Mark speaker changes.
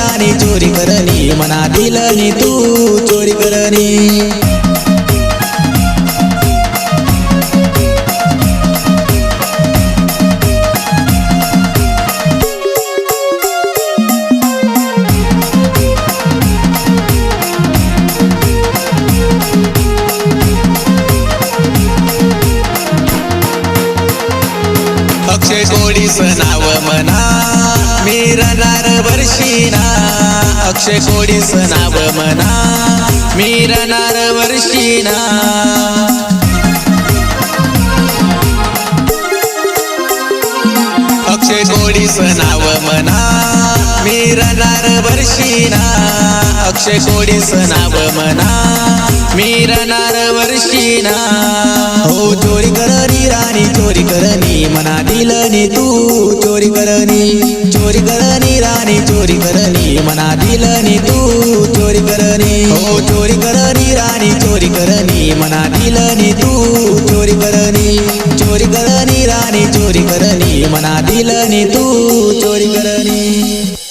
Speaker 1: राणी चोरी करनी मना दिलनी तू चोरी करनी अक्षय कोडीचं नाव म्हणा मी रणार वर्षीना अक्षय कोडीचं नाव म्हणा मी रणार वर्षीना अक्षय कोडीचं नाव म्हणा मी रणार वर्षीना अक्षय कोडीचं नाव म्हणा मी रणार वर्षीना हो चोरी करनी राणी चोरी करनी मना दिलनी तू चोरी करनी राणी चोरी करनी मना दिलनी तू चोरी करनी हो चोरी करनी राणी चोरी करनी मना दिलनी तू चोरी करनी राणी चोरी करनी मना दिलनी तू चोरी करनी।